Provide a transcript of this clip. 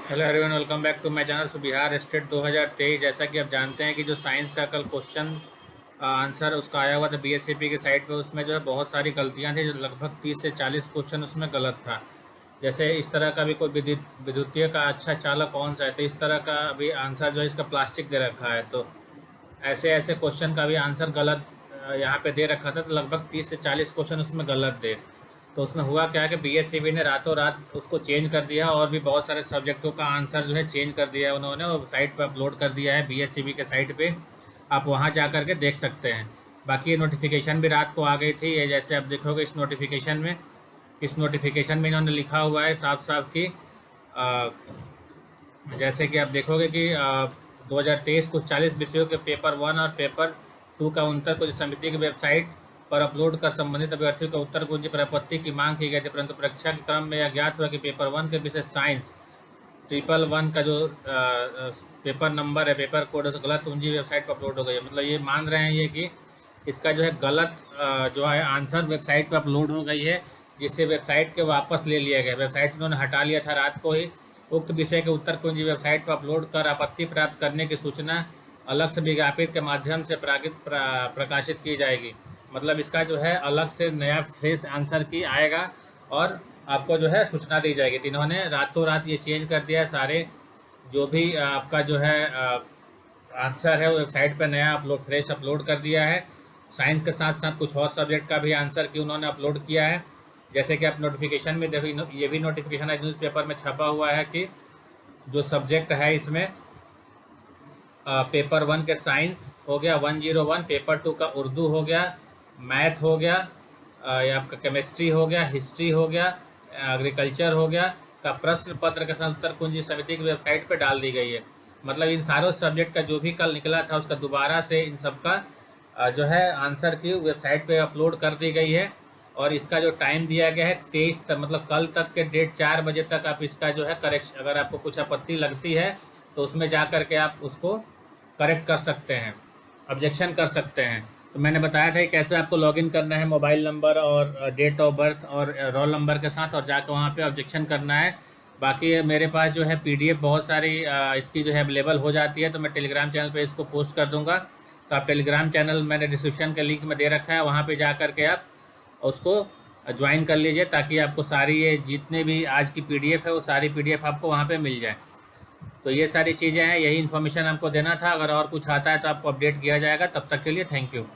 Hello everyone, welcome back to my channel. So Bihar state 2023, जैसा कि आप जानते हैं कि जो साइंस का कल क्वेश्चन आंसर उसका आया हुआ था बीएससीपी की साइट पे, उसमें जो है बहुत सारी गलतियां थी। जो लगभग 30 से 40 क्वेश्चन उसमें गलत था। जैसे इस तरह का भी कोई विद्युतीय का अच्छा चालक कौन सा है, तो इस तरह का भी आंसर जो है इसका प्लास्टिक दे रखा है। तो ऐसे ऐसे क्वेश्चन का भी आंसर गलत यहाँ पे दे रखा था। तो लगभग 30 से 40 क्वेश्चन उसमें गलत थे। तो उसमें हुआ क्या कि बीएससीबी ने रातों रात उसको चेंज कर दिया और भी बहुत सारे सब्जेक्टों का आंसर जो है चेंज कर दिया है उन्होंने, और साइट पे अपलोड कर दिया है बीएससीबी के साइट पे। आप वहाँ जा कर के देख सकते हैं। बाकी ये नोटिफिकेशन भी रात को आ गई थी। ये जैसे आप देखोगे इस नोटिफिकेशन में इन्होंने लिखा हुआ है साफ साफ कि जैसे कि आप देखोगे कि 2023 कुछ 40 विषयों के पेपर 1 और पेपर 2 का उत्तर कुछ समिति की वेबसाइट पर अपलोड कर संबंधित अभ्यर्थियों का उत्तर कुंजी पर आपत्ति की मांग की गई थी, परंतु परीक्षा के क्रम में यह ज्ञात हुआ कि पेपर 1 के विषय साइंस 111 का जो पेपर नंबर है, पेपर कोड है, गलत कुंजी वेबसाइट पर अपलोड हो गई है। मतलब ये मान रहे हैं ये कि इसका जो है गलत जो है आंसर वेबसाइट पर अपलोड हो गई है, जिससे वेबसाइट के वापस ले लिया गया। वेबसाइट से उन्होंने हटा लिया था रात को ही। उक्त विषय के उत्तर कुंजी वेबसाइट पर अपलोड कर आपत्ति प्राप्त करने की सूचना अलग से विज्ञापित के माध्यम से प्रकाशित की जाएगी। मतलब इसका जो है अलग से नया फ्रेश आंसर की आएगा और आपको जो है सूचना दी जाएगी। तो इन्होंने रातों रात ये चेंज कर दिया है। सारे जो भी आपका जो है आंसर है वो वेबसाइट पर नया फ्रेश अपलोड कर दिया है। साइंस के साथ साथ कुछ और सब्जेक्ट का भी आंसर की उन्होंने अपलोड किया है। जैसे कि आप नोटिफिकेशन में देखो, ये भी नोटिफिकेशन है न्यूज़पेपर में छपा हुआ है कि जो सब्जेक्ट है इसमें पेपर 1 के साइंस हो गया 101, पेपर 2 का उर्दू हो गया, मैथ हो गया, या आपका केमिस्ट्री हो गया, हिस्ट्री हो गया, एग्रीकल्चर हो गया का प्रश्न पत्र के साथ उत्तर कुंजी समिति की वेबसाइट पर डाल दी गई है। मतलब इन सारों सब्जेक्ट का जो भी कल निकला था उसका दोबारा से इन सब का जो है आंसर की वेबसाइट पे अपलोड कर दी गई है। और इसका जो टाइम दिया गया है 23 तक, मतलब कल तक के डेट 4 बजे तक आप इसका जो है करेक्शन, अगर आपको कुछ आपत्ति लगती है तो उसमें जा कर के आप उसको करेक्ट कर सकते हैं, ऑब्जेक्शन कर सकते हैं। तो मैंने बताया था कि कैसे आपको लॉगिन करना है मोबाइल नंबर और डेट ऑफ बर्थ और रोल नंबर के साथ, और जाकर वहाँ पे ऑब्जेक्शन करना है। बाकी मेरे पास जो है पीडीएफ बहुत सारी इसकी जो है अवेलेबल हो जाती है, तो मैं टेलीग्राम चैनल पे इसको पोस्ट कर दूंगा। तो आप टेलीग्राम चैनल मैंने डिस्क्रिप्शन के लिंक में दे रखा है, वहाँ पे जा कर के आप उसको ज्वाइन कर लीजिए, ताकि आपको सारी ये जितने भी आज की पीडीएफ है वो सारी पीडीएफ आपको वहाँ पे मिल जाए। तो ये सारी चीज़ें हैं, यही इन्फॉर्मेशन आपको देना था। अगर और कुछ आता है तो आपको अपडेट किया जाएगा। तब तक के लिए थैंक यू।